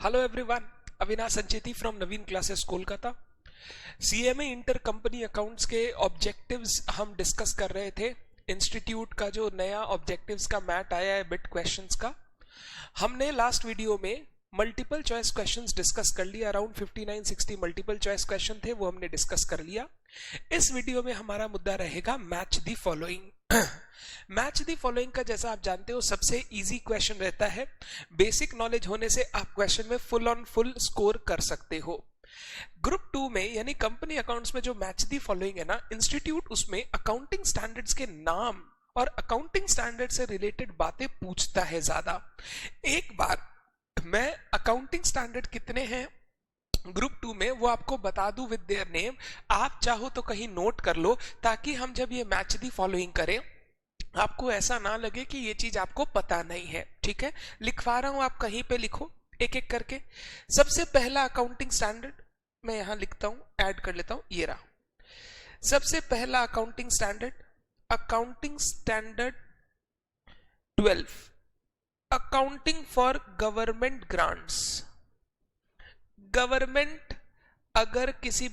Hello everyone, Avinash Sancheti from Naveen classes Kolkata. CMA inter company accounts के objectives हम discuss कर रहे थे। इंस्टीट्यूट का जो नया ऑब्जेक्टिव्स का मैट आया है बिट क्वेश्चंस का, हमने लास्ट वीडियो में मल्टीपल चॉइस क्वेश्चंस डिस्कस कर लिया। अराउंड 59-60 मल्टीपल चॉइस क्वेश्चन थे, वो हमने डिस्कस कर लिया। इस वीडियो में हमारा मुद्दा रहेगा match the following. Match the following का जैसा आप जानते हो सबसे इजी क्वेश्चन रहता है। बेसिक नॉलेज होने से आप क्वेश्चन में फुल ऑन फुल स्कोर कर सकते हो। ग्रुप 2 में यानी कंपनी अकाउंट्स में जो मैच द फॉलोइंग है ना, इंस्टीट्यूट उसमें अकाउंटिंग स्टैंडर्ड्स के नाम और अकाउंटिंग स्टैंडर्ड से रिलेटेड बातें पूछता है ज्यादा। एक बार मैं अकाउंटिंग स्टैंडर्ड कितने हैं ग्रुप 2 में वो आपको बता दूं विद देयर नेम। आप चाहो तो कहीं नोट कर लो, ताकि हम जब ये मैच दी फॉलोइंग करें आपको ऐसा ना लगे कि ये चीज आपको पता नहीं है। ठीक है, लिखवा रहा हूं, आप कहीं पे लिखो एक एक करके। सबसे पहला अकाउंटिंग स्टैंडर्ड मैं यहां लिखता हूं, ऐड कर लेता हूं, ये रहा। सबसे पहला accounting standard, accounting standard 12, accounting for government grants. Government अगर किसी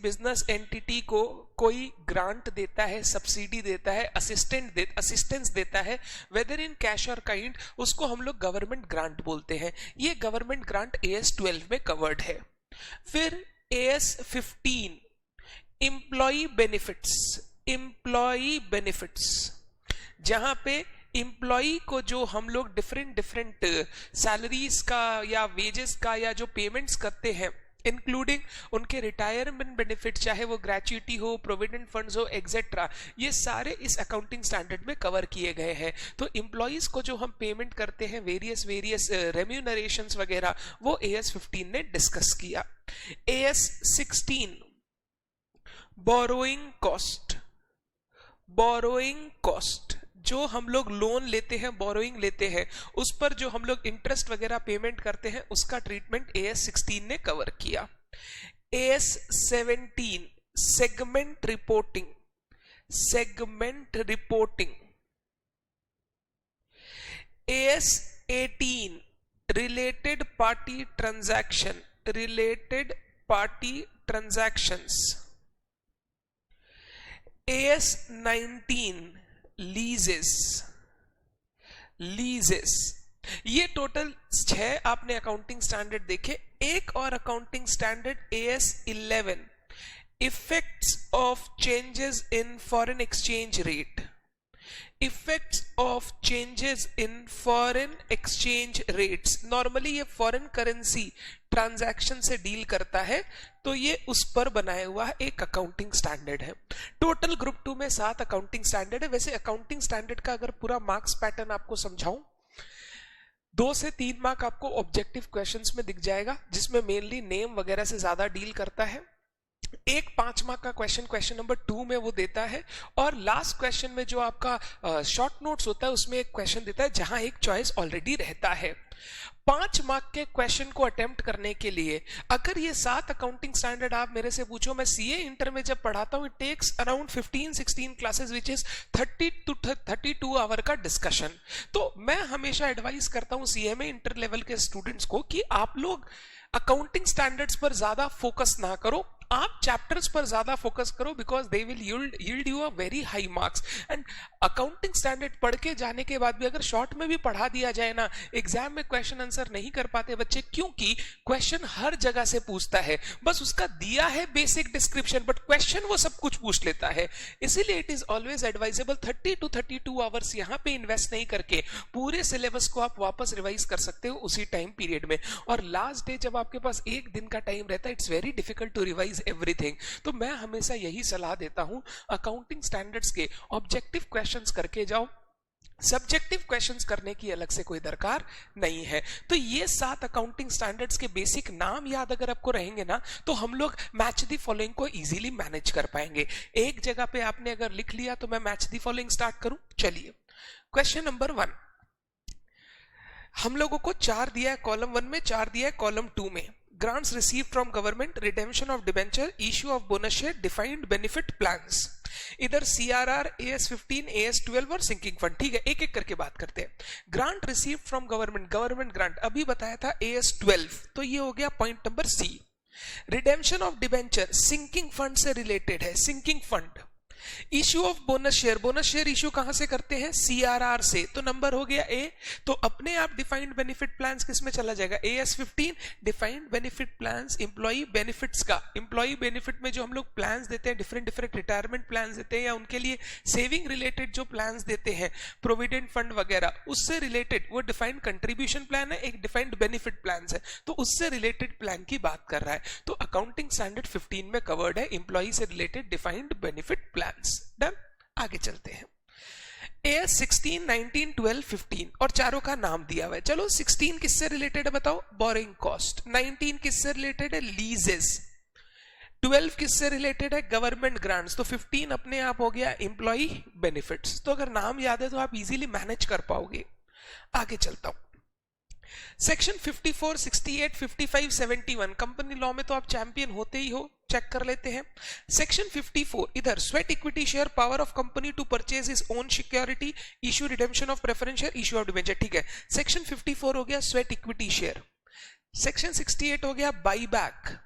एंटिटी को कोई ग्रांट देता है, सब्सिडी देता है, असिस्टेंस देता है, वेदर इन कैश और काइंड, उसको हम लोग गवर्नमेंट ग्रांट बोलते हैं। ये गवर्नमेंट ग्रांट AS 12 में कवर्ड है। फिर AS 15 एम्प्लॉय बेनिफिट्स, जहां पे एम्प्लॉय को जो हम लोग डिफरेंट सैलरीज का या वेजेस का या जो पेमेंट्स करते हैं, इंक्लूडिंग उनके रिटायरमेंट बेनिफिट, चाहे वो ग्रेच्युटी हो, प्रोविडेंट फंड्स हो, एक्सेट्रा, ये सारे इस अकाउंटिंग स्टैंडर्ड में कवर किए गए हैं। तो एम्प्लॉयज को जो हम पेमेंट करते हैं वेरियस रेम्यूनरेशंस वगैरह, वो AS 15 ने डिस्कस किया। AS 16 बोरोइंग कॉस्ट, जो हम लोग लोन लेते हैं, बोरोइंग लेते हैं, उस पर जो हम लोग इंटरेस्ट वगैरह पेमेंट करते हैं, उसका ट्रीटमेंट AS 16 ने कवर किया। AS 17 segment reporting, AS 18 related party transactions, AS 19 लीजेस। ये टोटल 6 आपने अकाउंटिंग स्टैंडर्ड देखे। एक और accounting standard AS 11 effects of changes in foreign exchange rate, normally ये फॉरेन करेंसी ट्रांजैक्शन से डील करता है, तो ये उस पर बनाया हुआ एक अकाउंटिंग स्टैंडर्ड है। टोटल ग्रुप 2 में 7 अकाउंटिंग स्टैंडर्ड है। वैसे अकाउंटिंग स्टैंडर्ड का अगर पूरा मार्क्स पैटर्न आपको समझाऊं, 2 से 3 मार्क आपको ऑब्जेक्टिव क्वेश्चंस में दिख जाएगा, जिसमें मेनली नेम वगैरह से ज्यादा डील करता है। एक 5 मार्क का क्वेश्चन नंबर 2 में वो देता है, और लास्ट क्वेश्चन में जो आपका शॉर्ट नोट्स होता है उसमें एक क्वेश्चन देता है जहां एक चॉइस ऑलरेडी रहता है। 5 मार्क के क्वेश्चन को अटेम्प्ट करने के लिए अगर ये 7 अकाउंटिंग स्टैंडर्ड आप मेरे से पूछो, मैं CA इंटर में जब पढ़ाता हूं, it takes around 15-16 classes which is 30 to 32 hour का डिस्कशन। तो मैं हमेशा एडवाइस करता हूं CMA इंटर लेवल के स्टूडेंट्स को कि आप लोग अकाउंटिंग स्टैंडर्ड्स पर ज्यादा फोकस ना करो, आप चैप्टर्स पर ज्यादा फोकस करो, because they will yield you a very high marks. And accounting standard पढ़ के जाने के बाद भी अगर शॉर्ट में भी पढ़ा दिया जाए ना, एग्जाम में क्वेश्चन आंसर नहीं कर पाते बच्चे, क्योंकि क्वेश्चन हर जगह से पूछता है। बस उसका दिया है बेसिक डिस्क्रिप्शन, बट क्वेश्चन वो सब कुछ पूछ लेता है। इसीलिए it is always advisable 30 to 32 hours यहाँ पे इन्वेस्ट नहीं करके पूरे सिलेबस को आप वापस रिवाइज कर सकते हो उसी टाइम पीरियड में। और लास्ट डे जब आपके पास 1 दिन का टाइम रहता है, it's very difficult to revise everything. तो मैं हमेशा यही सलाह देता हूं, अकाउंटिंग स्टैंडर्ड्स के ऑब्जेक्टिव क्वेश्चंस करके जाओ, सब्जेक्टिव क्वेश्चंस करने की अलग से कोई दरकार नहीं है। तो ये 7 अकाउंटिंग स्टैंडर्ड्स के बेसिक नाम याद अगर आपको रहेंगे ना, तो हम लोग मैच द फॉलोइंग को इजीली मैनेज कर पाएंगे। एक जगह पे आपने अगर लिख लिया तो मैं मैच द फॉलोइंग स्टार्ट करूं। चलिए, क्वेश्चन नंबर 1 हम लोगों को 4 दिया है कॉलम 1 में, 4 दिया है कॉलम 2 में। grants received from government, redemption of debenture, issue of bonus share, defined benefit plans. इधर CRR, AS15, AS12 और सिंकिंग फंड. ठीक है, एक एक करके बात करते हैं. Grant receive from government, government grant अभी बताया था AS12, तो ये हो गया point number C. Redemption of debenture sinking fund से रिलेटेड है, sinking fund. Issue of bonus share, bonus share issue कहां से करते हैं? CRR से, तो नंबर हो गया A. तो अपने आप डिफाइंड बेनिफिट प्लान्स किस में चला जाएगा? AS15, defined benefit plans employee benefits का. एम्प्लॉई बेनिफिट में जो हम लोग प्लान्स देते हैं, डिफरेंट डिफरेंट रिटायरमेंट प्लान्स देते हैं या उनके लिए सेविंग रिलेटेड जो प्लान्स देते हैं, प्रोविडेंट फंड वगैरह, उससे रिलेटेड वो डिफाइंड कंट्रीब्यूशन प्लान है, एक डिफाइंड बेनिफिट प्लान है, तो उससे रिलेटेड प्लान की बात कर रहा है. तो अकाउंटिंग स्टैंडर्ड 15 में कवर्ड है एम्प्लॉई से related defined benefit plan. Done. आगे चलते हैं. AS 16, 19, 12, 15 और चारों का नाम दिया हुआ है. चलो 16 किससे रिलेटेड है बताओ? Borrowing cost. 19 किससे रिलेटेड है? लीजेस. 12 किससे रिलेटेड है? Government grants. तो 15 अपने आप हो गया एम्प्लॉई बेनिफिट्स. तो अगर नाम याद है तो आप इजीली मैनेज कर पाओगे. आगे चलता हूं. सेक्शन 54, 68, 55, 71 कंपनी लॉ में तो आप चैंपियन होते ही हो, चेक कर लेते हैं. सेक्शन 54 इधर sweat equity share, power of company to purchase is own security, issue redemption of preference share, issue of debenture. ठीक है, सेक्शन 54 हो गया स्वेट इक्विटी शेयर. सेक्शन 68 हो गया बाई बैक,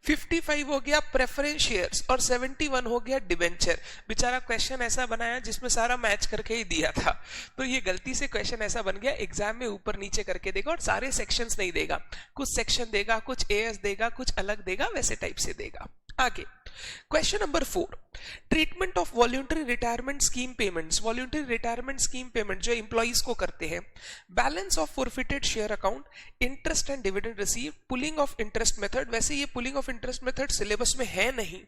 55 हो गया प्रेफरेंस शेयर्स और 71 हो गया डिबेंचर. बेचारा क्वेश्चन ऐसा बनाया जिसमें सारा मैच करके ही दिया था, तो ये गलती से क्वेश्चन ऐसा बन गया. एग्जाम में ऊपर नीचे करके देगा और सारे सेक्शंस नहीं देगा, कुछ सेक्शन देगा, कुछ AS देगा, कुछ अलग देगा, वैसे टाइप से देगा. आगे question number 4, treatment of voluntary retirement scheme payments. Voluntary retirement scheme payment जो एम्प्लॉइज को करते हैं. Balance of forfeited share account, interest and dividend receive, pulling of interest method. वैसे ये pulling of interest method syllabus में है नहीं.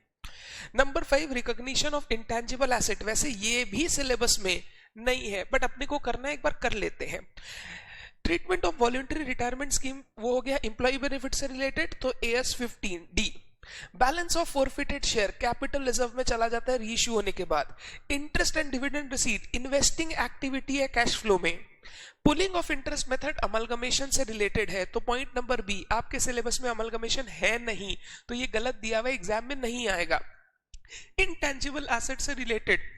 Number 5, recognition of intangible asset. वैसे ये भी सिलेबस में नहीं है, बट अपने को करना है, एक बार कर लेते हैं. Treatment of voluntary retirement scheme वो हो गया एम्प्लॉय बेनिफिट से रिलेटेड, तो AS15 D. Balance of forfeited share capital reserve में चला जाता है रीइश्यू होने के बाद. Interest and dividend receipt investing activity है कैश फ्लो में. Pulling of interest method amalgamation से रिलेटेड है, तो पॉइंट नंबर B आपके सिलेबस में अमलगमेशन है नहीं, तो ये गलत दिया हुआ, एग्जाम में नहीं आएगा. इंटेंजिबल एसेट से रिलेटेड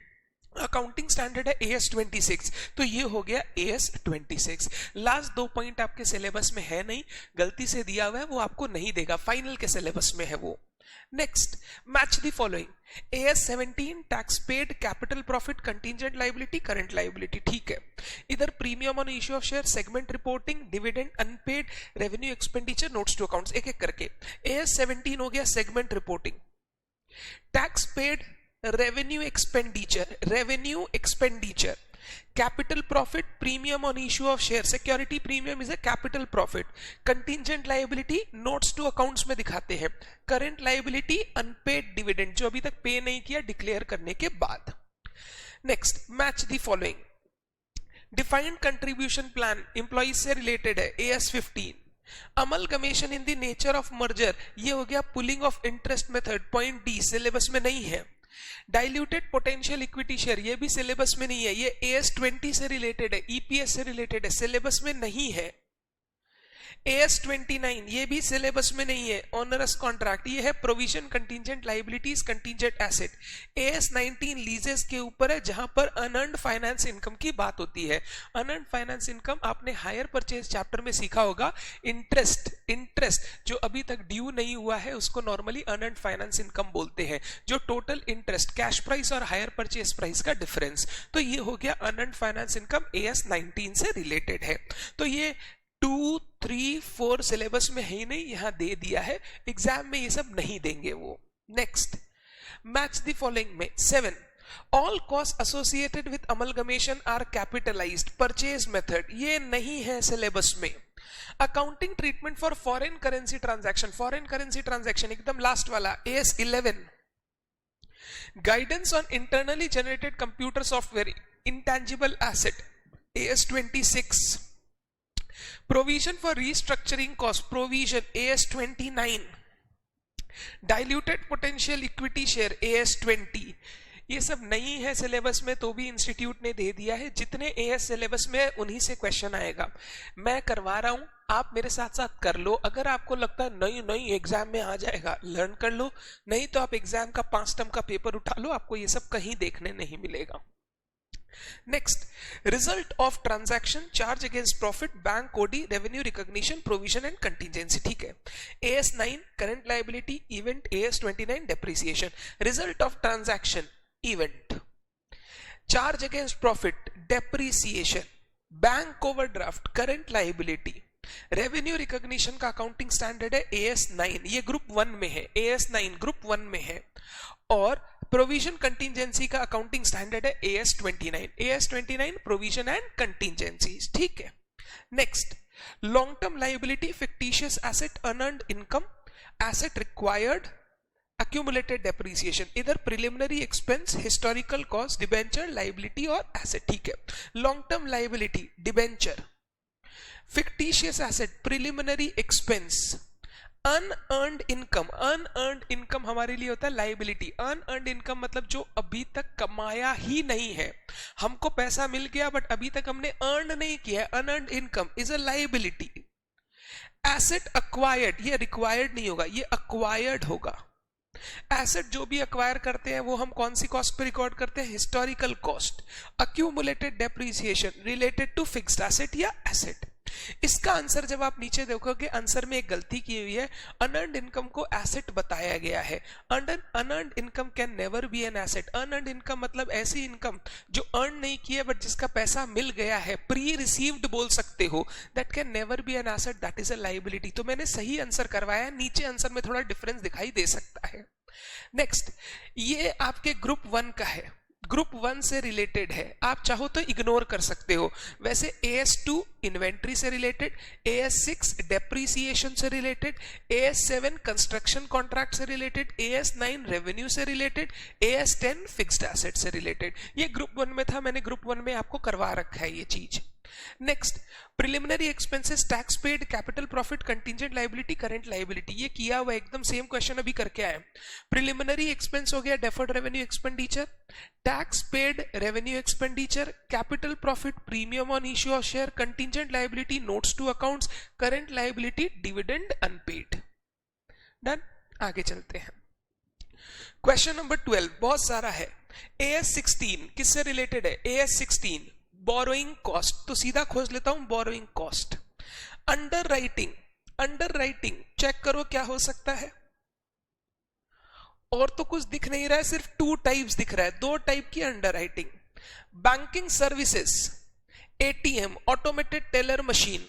अकाउंटिंग स्टैंडर्ड है AS26, तो ये हो गया AS26. लास्ट 2 पॉइंट आपके सिलेबस में है नहीं, गलती से दिया हुआ है, वो आपको नहीं देगा, फाइनल के सिलेबस में है वो. Next, match the following. AS17 tax paid, capital profit, contingent liability, current liability. ठीक है, इधर premium on issue of share, segment reporting, dividend, unpaid, revenue expenditure, notes to accounts. एक एक करके. AS17 हो गया segment reporting. Tax paid, revenue expenditure, capital profit, premium on issue of share, security premium is a capital profit, contingent liability notes to accounts में दिखाते हैं, current liability unpaid dividend जो अभी तक पे नहीं किया डिक्लेयर करने के बाद. next, match the following. defined contribution plan employees से related है AS15. Amalgamation in the nature of merger, ये हो गया pulling of interest method, point D syllabus में नहीं है. डाइल्यूटेड पोटेंशियल इक्विटी शेयर, ये भी सिलेबस में नहीं है, ये AS20 से रिलेटेड है, EPS से रिलेटेड है, सिलेबस में नहीं है. AS29 ये भी सिलेबस में नहीं है. ऑनरस कॉन्ट्रैक्ट ये है provision contingent liabilities contingent asset. AS19 लीजेस के ऊपर है, जहां पर अनअर्न्ड फाइनेंस इनकम की बात होती है. अनअर्न्ड फाइनेंस इनकम आपने हायर परचेज चैप्टर में सीखा होगा. इंटरेस्ट जो अभी तक ड्यू नहीं हुआ है उसको नॉर्मली अनअर्न्ड फाइनेंस इनकम बोलते हैं. जो टोटल इंटरेस्ट, कैश प्राइस और हायर परचेज प्राइस का डिफरेंस, तो ये हो गया अनअर्न्ड फाइनेंस इनकम, AS19 से रिलेटेड है. तो ये 2, 3, 4 सिलेबस में है ही नहीं, यहां दे दिया है, एग्जाम में ये सब नहीं देंगे वो. नेक्स्ट, मैच द फॉलोइंग में 7, all cost associated with amalgamation are capitalized, purchase method ये नहीं है सिलेबस में. Accounting treatment for foreign currency transaction, foreign currency transaction एकदम लास्ट वाला AS11. Guidance on internally generated computer software, intangible asset, AS26. Provision for restructuring cost, provision, AS29. Diluted potential equity share, AS20. ये सब नहीं है syllabus में तो भी institute ने दे दिया है, जितने एएस सिलेबस में है उन्हीं से क्वेश्चन आएगा। मैं करवा रहा हूं, आप मेरे साथ साथ कर लो। अगर आपको लगता है नहीं नहीं एग्जाम में आ जाएगा, लर्न कर लो, नहीं तो आप एग्जाम का 5 टर्म का पेपर उठा लो, आपको ये सब कहीं देखने नहीं मिलेगा। Next, result of transaction, charge against profit, bank OD, revenue recognition, provision and contingency. ठीक है, AS9 current liability event, AS29 depreciation. Result of transaction event, charge against profit, depreciation, bank overdraft, current liability. Revenue recognition का accounting standard है AS9, ये group 1 में है, AS9 group 1 में है। और प्रोविजन कंटीजेंसी का अकाउंटिंग स्टैंडर्ड है AS29, AS29 provision and contingencies. ठीक है, next, long term liability, fictitious asset, unearned income, asset required, accumulated depreciation, इधर preliminary expense, historical cost, debenture, liability और एसेट। ठीक है, long term liability debenture, fictitious asset, preliminary expense, unearned income. Unearned income हमारे लिए होता है liability. Unearned income मतलब जो अभी तक कमाया ही नहीं है, हमको पैसा मिल गया बट अभी तक हमने अर्न नहीं किया है, unearned income is a liability. Asset acquired, ये रिक्वायर्ड नहीं होगा, ये अक्वायर्ड होगा। एसेट जो भी अक्वायर करते हैं वो हम कौन सी कॉस्ट पे रिकॉर्ड करते हैं, historical cost. Accumulated depreciation related to fixed asset या एसेट। इसका आंसर जब आप नीचे देखोगे, आंसर में एक गलती की हुई है, अनअर्न्ड इनकम को एसेट बताया गया है। Unearned income can never be an asset. Unearned income मतलब ऐसी इनकम जो अर्न नहीं की है बट जिसका पैसा मिल गया है, प्री रिसीव्ड बोल सकते हो, that can never be an asset, that is a liability. तो मैंने सही आंसर करवाया, नीचे आंसर में थोड़ा डिफरेंस दिखाई दे सकता है। नेक्स्ट, ये आपके ग्रुप 1 का है, ग्रुप 1 से रिलेटेड है, आप चाहो तो इग्नोर कर सकते हो। वैसे AS2 इन्वेंट्री से रिलेटेड, AS6 डेप्रिसिएशन से रिलेटेड, AS7 कंस्ट्रक्शन कॉन्ट्रैक्ट से रिलेटेड, AS9 रेवेन्यू से रिलेटेड, AS10 फिक्स्ड एसेट से रिलेटेड। ये ग्रुप 1 में था, मैंने ग्रुप 1 में आपको करवा रखा है ये चीज। Next, preliminary expenses, tax paid, capital profit, contingent liability, current liability. ये किया हुआ एकदम सेम क्वेश्चन अभी करके आए। प्रिलिमिनरी एक्सपेंस हो गया deferred revenue expenditure, tax paid revenue expenditure, capital profit premium on issue of share, contingent liability notes to accounts, current liability dividend unpaid. Done, आगे चलते हैं। क्वेश्चन नंबर 12 बहुत सारा है। AS16 किससे रिलेटेड है, AS16 बोरोइंग कॉस्ट, तो सीधा खोज लेता हूं borrowing cost. Underwriting, underwriting check करो क्या हो सकता है, और तो कुछ दिख नहीं रहा है, सिर्फ 2 टाइप्स दिख रहा है, 2 टाइप की under writing. Banking services, ATM automated teller machine,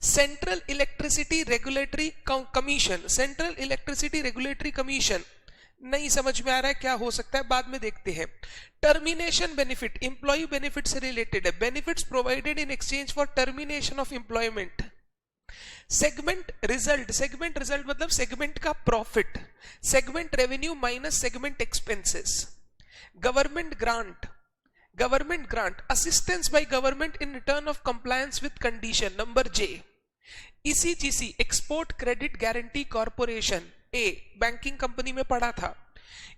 central electricity regulatory commission, central electricity regulatory commission नहीं समझ में आ रहा है क्या हो सकता है, बाद में देखते हैं। टर्मिनेशन बेनिफिट, इंप्लॉय बेनिफिट से रिलेटेड है, benefits provided in exchange for termination of employment. Segment result, segment result मतलब सेगमेंट का profit, segment revenue minus segment expenses. Government grant, government grant, assistance by government in return of compliance with condition, number J। ECGC, export credit guarantee corporation, A, banking company में पढ़ा था।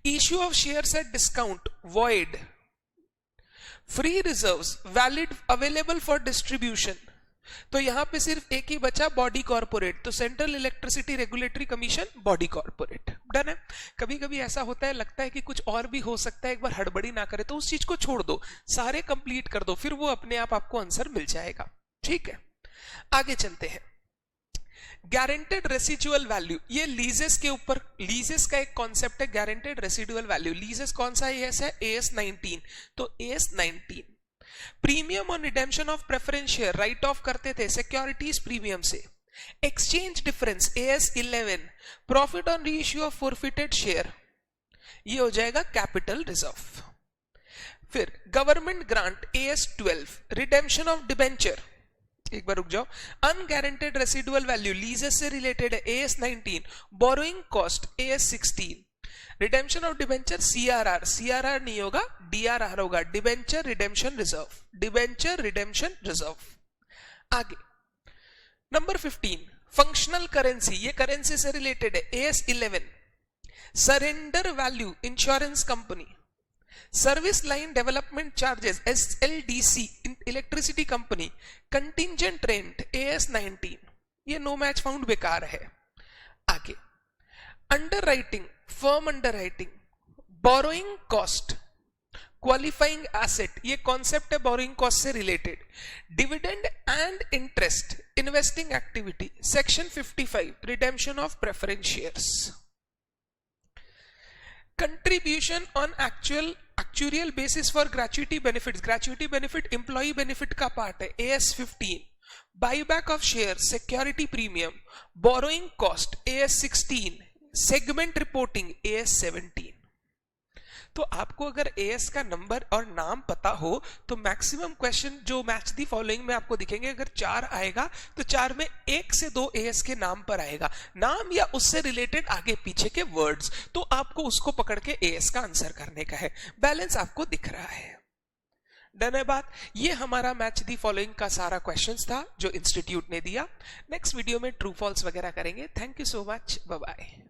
Issue of shares at discount, void. Free reserves, valid available for distribution, तो यहां पे सिर्फ एक ही बचा, body corporate, तो central electricity regulatory commission, body corporate. Done है। कभी कभी ऐसा होता है, लगता है कि कुछ और भी हो सकता है, एक बार हड़बड़ी ना करे तो उस चीज को छोड़ दो, सारे कंप्लीट कर दो, फिर वो अपने आप आपको आंसर मिल जाएगा। ठीक है, आगे चलते हैं। गारंटेड रेसिडुअल वैल्यू, ये लीजेस के ऊपर, लीजेस का एक कॉन्सेप्ट है गारंटेड रेसिडुअल वैल्यू। लीजेस कौन सा है, AS19, तो AS19। Premium on redemption of preference share, right of करते थे सिक्योरिटीज प्रीमियम से। Exchange difference AS11, profit on reissue of forfeited share, ये हो जाएगा कैपिटल रिजर्व। फिर government grant AS12, redemption of debenture, एक बार रुक जाओ, अनगारंटेड रेसिडुअल वैल्यू लीजेस से रिलेटेड है AS19, borrowing cost AS16, redemption of debenture CRR, CRR नहीं होगा DRR होगा, debenture redemption reserve, debenture redemption reserve. आगे नंबर 15, फंक्शनल करेंसी, ये करेंसी से रिलेटेड है AS11, surrender value insurance company, service line development charges SLDC electricity company, contingent rent AS19, ये no match found बेकार है। आगे under writing, firm under writing, borrowing cost, qualifying asset, ये concept है borrowing cost से related, dividend and interest, investing activity, section 55 redemption of preference shares, contribution on actual basis for gratuity benefits, gratuity benefit employ benefit का part है AS15, buyback of share, security premium, borrowing cost AS16, segment reporting AS17। तो आपको अगर as का number और नाम पता हो तो मैक्सिमम क्वेश्चन जो मैच दी फॉलोइंग में आपको दिखेंगे, अगर 4 आएगा तो 4 में 1 से 2 एएस के नाम पर आएगा, नाम या उससे रिलेटेड आगे पीछे के वर्ड्स, तो आपको उसको पकड़ के एएस का आंसर करने का है। बैलेंस आपको दिख रहा है। डन है बात। ये हमारा मैच दी फॉलोइंग का सारा क्वेश्चंस था जो इंस्टीट्यूट ने दिया। नेक्स्ट वीडियो में ट्रू फॉल्स वगैरह करेंगे। Thank you so much, bye bye.